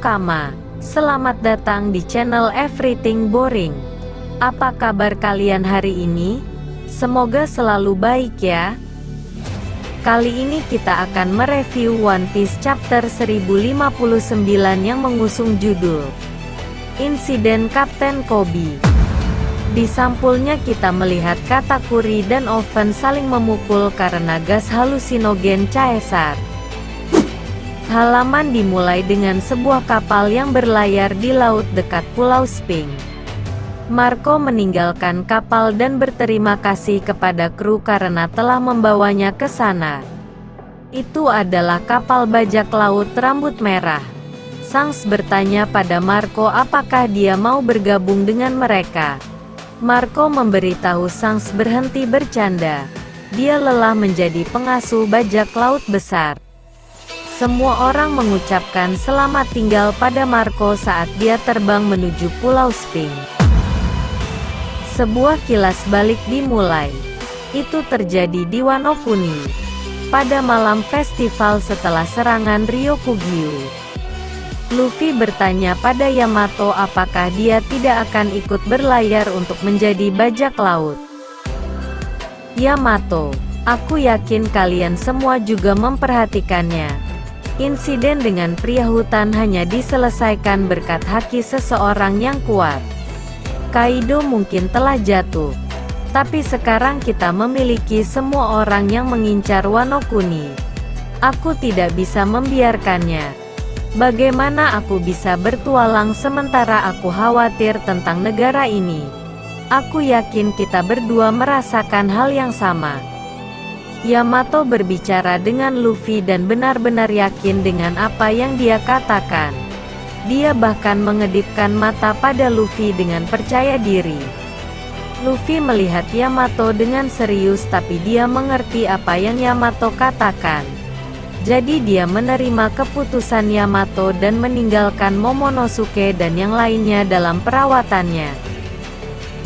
Kama. Selamat datang di channel Everything Boring. Apa kabar kalian hari ini? Semoga selalu baik ya. Kali ini kita akan mereview One Piece chapter 1059 yang mengusung judul Insiden Kapten Koby. Di sampulnya kita melihat Katakuri dan Oven saling memukul karena gas halusinogen Caesar. Halaman dimulai dengan sebuah kapal yang berlayar di laut dekat Pulau Sphinx. Marco meninggalkan kapal dan berterima kasih kepada kru karena telah membawanya ke sana. Itu adalah kapal bajak laut rambut merah. Shanks bertanya pada Marco apakah dia mau bergabung dengan mereka. Marco memberitahu Shanks berhenti bercanda. Dia lelah menjadi pengasuh bajak laut besar. Semua orang mengucapkan selamat tinggal pada Marco saat dia terbang menuju Pulau Sphinx. Sebuah kilas balik dimulai. Itu terjadi di Wano Kuni. Pada malam festival setelah serangan Ryokugyu. Luffy bertanya pada Yamato apakah dia tidak akan ikut berlayar untuk menjadi bajak laut. Yamato, aku yakin kalian semua juga memperhatikannya. Insiden dengan pria hutan hanya diselesaikan berkat haki seseorang yang kuat. Kaido mungkin telah jatuh. Tapi sekarang kita memiliki semua orang yang mengincar Wano Kuni. Aku tidak bisa membiarkannya. Bagaimana aku bisa bertualang sementara aku khawatir tentang negara ini? Aku yakin kita berdua merasakan hal yang sama. Yamato berbicara dengan Luffy dan benar-benar yakin dengan apa yang dia katakan. Dia bahkan mengedipkan mata pada Luffy dengan percaya diri. Luffy melihat Yamato dengan serius tapi dia mengerti apa yang Yamato katakan. Jadi dia menerima keputusan Yamato dan meninggalkan Momonosuke dan yang lainnya dalam perawatannya.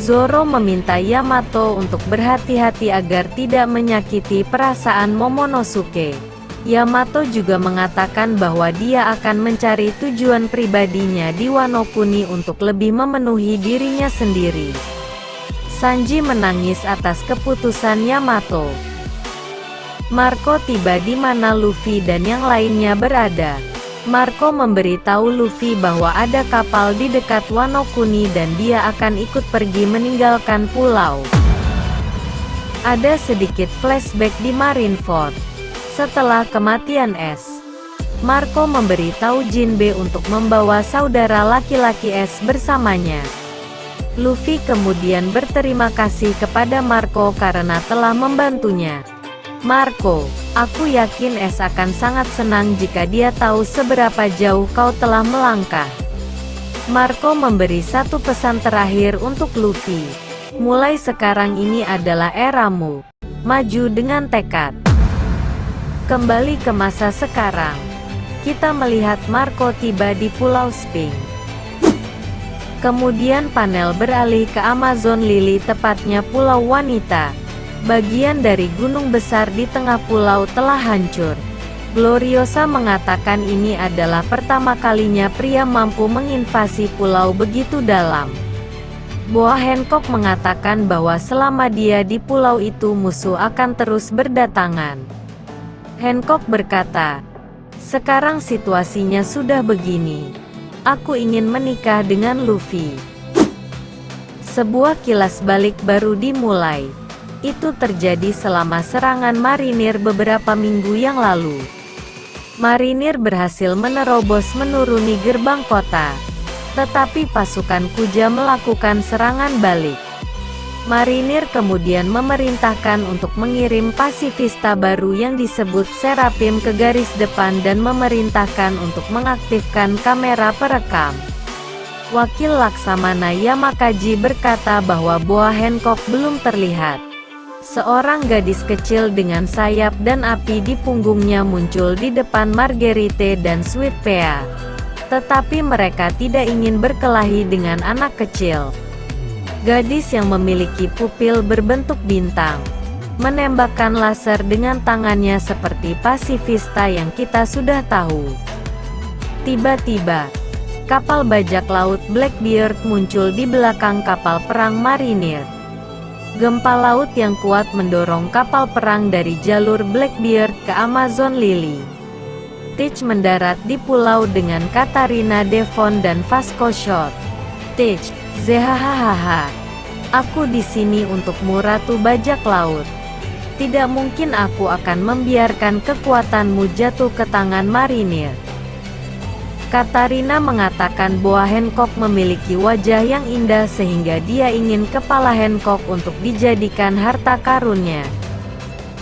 Zoro meminta Yamato untuk berhati-hati agar tidak menyakiti perasaan Momonosuke. Yamato juga mengatakan bahwa dia akan mencari tujuan pribadinya di Wano Kuni untuk lebih memenuhi dirinya sendiri. Sanji menangis atas keputusan Yamato. Marco tiba di mana Luffy dan yang lainnya berada. Marco memberitahu Luffy bahwa ada kapal di dekat Wano Kuni dan dia akan ikut pergi meninggalkan pulau. Ada sedikit flashback di Marineford. Setelah kematian S, Marco memberitahu Jinbe untuk membawa saudara laki-laki S bersamanya. Luffy kemudian berterima kasih kepada Marco karena telah membantunya. Marco, aku yakin S akan sangat senang jika dia tahu seberapa jauh kau telah melangkah. Marco memberi satu pesan terakhir untuk Luffy. Mulai sekarang ini adalah eramu. Maju dengan tekad. Kembali ke masa sekarang. Kita melihat Marco tiba di Pulau Sphinx. Kemudian panel beralih ke Amazon Lily, tepatnya Pulau Wanita. Bagian dari gunung besar di tengah pulau telah hancur. Gloriosa mengatakan ini adalah pertama kalinya pria mampu menginvasi pulau begitu dalam. Boa Hancock mengatakan bahwa selama dia di pulau itu musuh akan terus berdatangan. Hancock berkata, "Sekarang situasinya sudah begini. Aku ingin menikah dengan Luffy." Sebuah kilas balik baru dimulai. Itu terjadi selama serangan marinir beberapa minggu yang lalu. Marinir berhasil menerobos menuruni gerbang kota. Tetapi pasukan Kuja melakukan serangan balik. Marinir kemudian memerintahkan untuk mengirim pasifista baru yang disebut Serapim ke garis depan dan memerintahkan untuk mengaktifkan kamera perekam. Wakil Laksamana Yamakaji berkata bahwa Boa Hancock belum terlihat. Seorang gadis kecil dengan sayap dan api di punggungnya muncul di depan Marguerite dan Sweet Pea. Tetapi mereka tidak ingin berkelahi dengan anak kecil. Gadis yang memiliki pupil berbentuk bintang menembakkan laser dengan tangannya seperti pasifista yang kita sudah tahu. Tiba-tiba, kapal bajak laut Blackbeard muncul di belakang kapal perang marinir. Gempa laut yang kuat mendorong kapal perang dari jalur Blackbeard ke Amazon Lily. Teach mendarat di pulau dengan Katarina Devon dan Vasco Shot. Teach, zehahaha. Aku di sini untukmu Ratu Bajak Laut. Tidak mungkin aku akan membiarkan kekuatanmu jatuh ke tangan marinir. Katarina mengatakan bahwa Hancock memiliki wajah yang indah sehingga dia ingin kepala Hancock untuk dijadikan harta karunnya.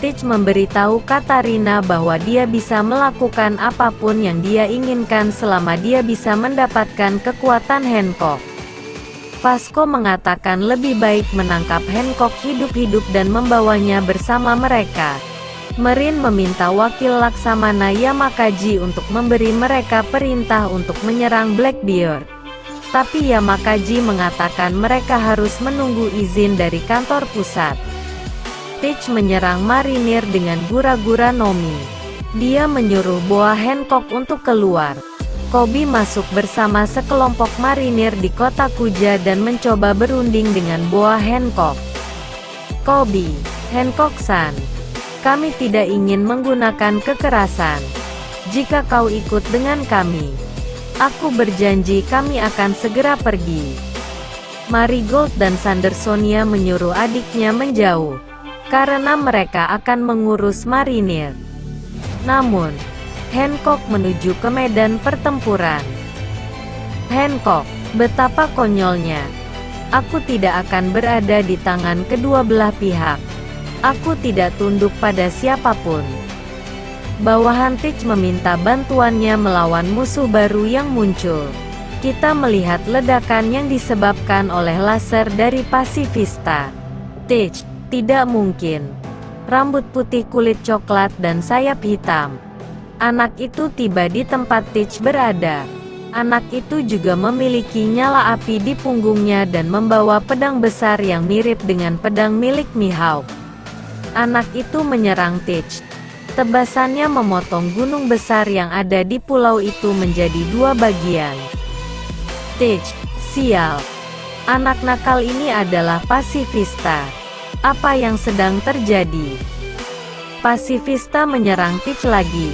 Teach memberitahu Katarina bahwa dia bisa melakukan apapun yang dia inginkan selama dia bisa mendapatkan kekuatan Hancock. Vasco mengatakan lebih baik menangkap Hancock hidup-hidup dan membawanya bersama mereka. Merin meminta wakil Laksamana Yamakaji untuk memberi mereka perintah untuk menyerang Blackbeard. Tapi Yamakaji mengatakan mereka harus menunggu izin dari kantor pusat. Teach menyerang marinir dengan gura-gura Nomi. Dia menyuruh Boa Hancock untuk keluar. Kobe masuk bersama sekelompok marinir di kota Kuja dan mencoba berunding dengan Boa Hancock. Kobe, Hancock-san. Kami tidak ingin menggunakan kekerasan. Jika kau ikut dengan kami, aku berjanji kami akan segera pergi. Marigold dan Sandersonia menyuruh adiknya menjauh, karena mereka akan mengurus marinir. Namun, Hancock menuju ke medan pertempuran. Hancock, betapa konyolnya. Aku tidak akan berada di tangan kedua belah pihak. Aku tidak tunduk pada siapapun. Bawahan Teach meminta bantuannya melawan musuh baru yang muncul. Kita melihat ledakan yang disebabkan oleh laser dari pasifista. Teach, tidak mungkin. Rambut putih, kulit coklat dan sayap hitam. Anak itu tiba di tempat Teach berada. Anak itu juga memiliki nyala api di punggungnya dan membawa pedang besar yang mirip dengan pedang milik Mihawk. Anak itu menyerang Teach. Tebasannya memotong gunung besar yang ada di pulau itu menjadi dua bagian. Teach, sial. Anak nakal ini adalah pasifista. Apa yang sedang terjadi? Pasifista menyerang Teach lagi.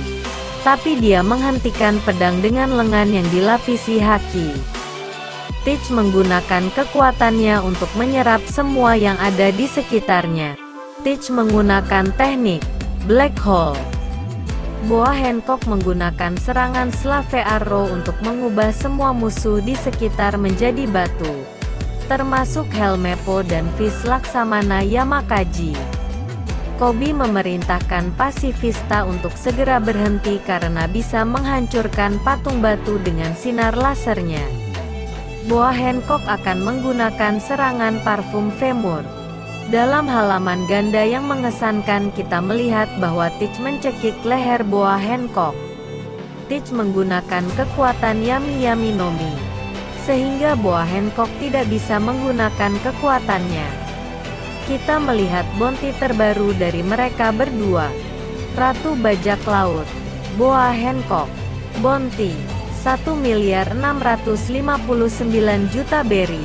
Tapi dia menghentikan pedang dengan lengan yang dilapisi haki. Teach menggunakan kekuatannya untuk menyerap semua yang ada di sekitarnya. Teach menggunakan teknik Black Hole. Boa Hancock menggunakan serangan Slave Arrow untuk mengubah semua musuh di sekitar menjadi batu, termasuk Helmeppo dan Vice Laksamana Yamakaji. Kobe memerintahkan pasifista untuk segera berhenti karena bisa menghancurkan patung batu dengan sinar lasernya. Boa Hancock akan menggunakan serangan parfum Femur. Dalam halaman ganda yang mengesankan kita melihat bahwa Teach mencekik leher Boa Hancock. Teach menggunakan kekuatan Yami-Yami Nomi, sehingga Boa Hancock tidak bisa menggunakan kekuatannya. Kita melihat bounty terbaru dari mereka berdua. Ratu Bajak Laut, Boa Hancock. Bounty, 1.659.000.000 berry.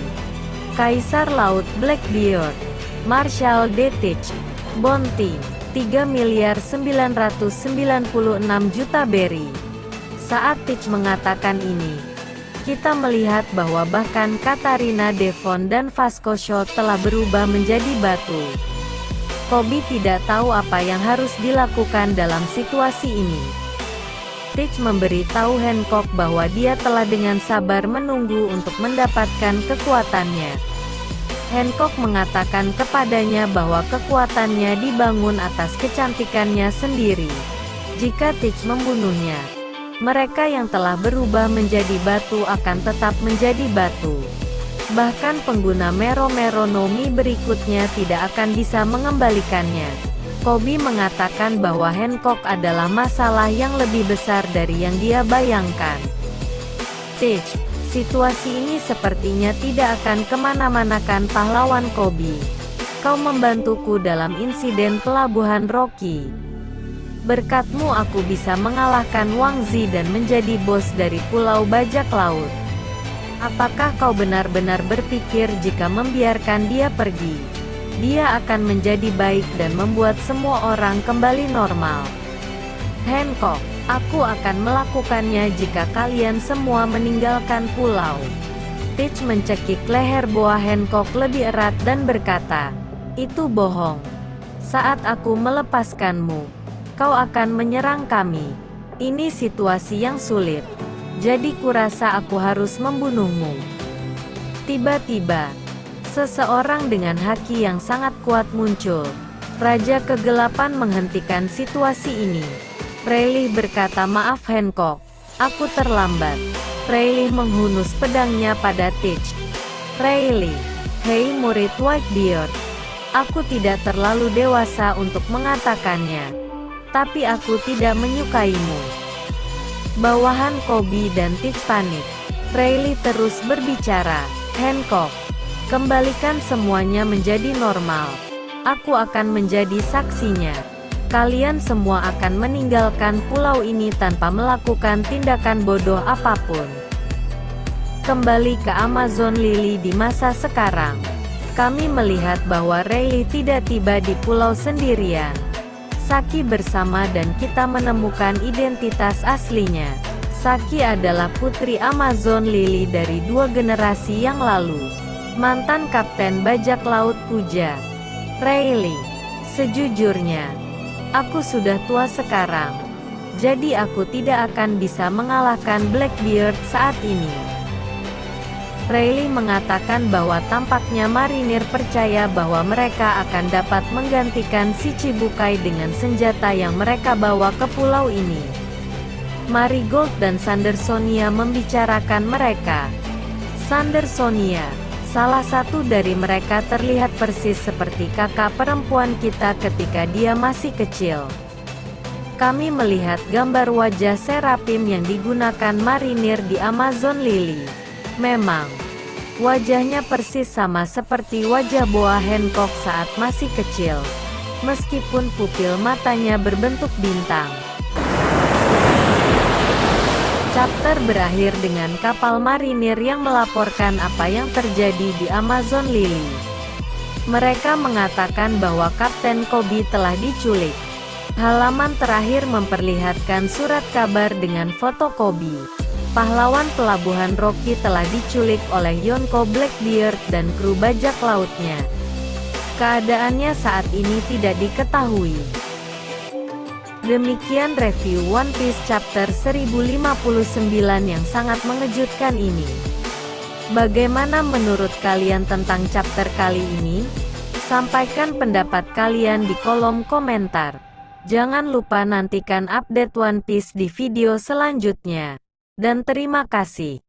Kaisar Laut Blackbeard, Marshal D. Teach. Bounty, 3.996.000.000 berry. Saat Teach mengatakan ini, kita melihat bahwa bahkan Katarina Devon dan Vasco Shot telah berubah menjadi batu. Kobe tidak tahu apa yang harus dilakukan dalam situasi ini. Teach memberitahu Hancock bahwa dia telah dengan sabar menunggu untuk mendapatkan kekuatannya. Hancock mengatakan kepadanya bahwa kekuatannya dibangun atas kecantikannya sendiri. Jika Teach membunuhnya, mereka yang telah berubah menjadi batu akan tetap menjadi batu. Bahkan pengguna Mero-Mero Nomi berikutnya tidak akan bisa mengembalikannya. Kobe mengatakan bahwa Hancock adalah masalah yang lebih besar dari yang dia bayangkan. Teach, situasi ini sepertinya tidak akan kemana-manakan pahlawan Kobe. Kau membantuku dalam insiden pelabuhan Rocky. Berkatmu aku bisa mengalahkan Wang Zi dan menjadi bos dari Pulau Bajak Laut. Apakah kau benar-benar berpikir jika membiarkan dia pergi, dia akan menjadi baik dan membuat semua orang kembali normal? Hancock, aku akan melakukannya jika kalian semua meninggalkan pulau. Teach mencekik leher Boa Hancock lebih erat dan berkata, itu bohong. Saat aku melepaskanmu, kau akan menyerang kami. Ini situasi yang sulit. Jadi kurasa aku harus membunuhmu. Tiba-tiba, seseorang dengan haki yang sangat kuat muncul. Raja Kegelapan menghentikan situasi ini. Rayleigh berkata, maaf Hancock, aku terlambat. Rayleigh menghunus pedangnya pada Teach. Rayleigh, hei murid Whitebeard. Aku tidak terlalu dewasa untuk mengatakannya. Tapi aku tidak menyukaimu. Bawahan Kobe dan Teach panik. Rayleigh terus berbicara, Hancock, kembalikan semuanya menjadi normal. Aku akan menjadi saksinya. Kalian semua akan meninggalkan pulau ini tanpa melakukan tindakan bodoh apapun. Kembali ke Amazon Lily di masa sekarang. Kami melihat bahwa Rayleigh tidak tiba di pulau sendirian. Saki bersama dan kita menemukan identitas aslinya. Saki adalah putri Amazon Lily dari 2 generasi yang lalu. Mantan Kapten Bajak Laut Kuja. Rayleigh, sejujurnya, aku sudah tua sekarang. Jadi aku tidak akan bisa mengalahkan Blackbeard saat ini. Rayleigh mengatakan bahwa tampaknya marinir percaya bahwa mereka akan dapat menggantikan si Cibukai dengan senjata yang mereka bawa ke pulau ini. Marigold dan Sandersonia membicarakan mereka. Sandersonia, salah satu dari mereka terlihat persis seperti kakak perempuan kita ketika dia masih kecil. Kami melihat gambar wajah Serapim yang digunakan marinir di Amazon Lily. Memang, wajahnya persis sama seperti wajah Boa Hancock saat masih kecil, meskipun pupil matanya berbentuk bintang. Chapter berakhir dengan kapal marinir yang melaporkan apa yang terjadi di Amazon Lily. Mereka mengatakan bahwa Kapten Kobe telah diculik. Halaman terakhir memperlihatkan surat kabar dengan foto Kobe. Pahlawan pelabuhan Rocky telah diculik oleh Yonko Blackbeard dan kru bajak lautnya. Keadaannya saat ini tidak diketahui. Demikian review One Piece chapter 1059 yang sangat mengejutkan ini. Bagaimana menurut kalian tentang chapter kali ini? Sampaikan pendapat kalian di kolom komentar. Jangan lupa nantikan update One Piece di video selanjutnya. Dan terima kasih.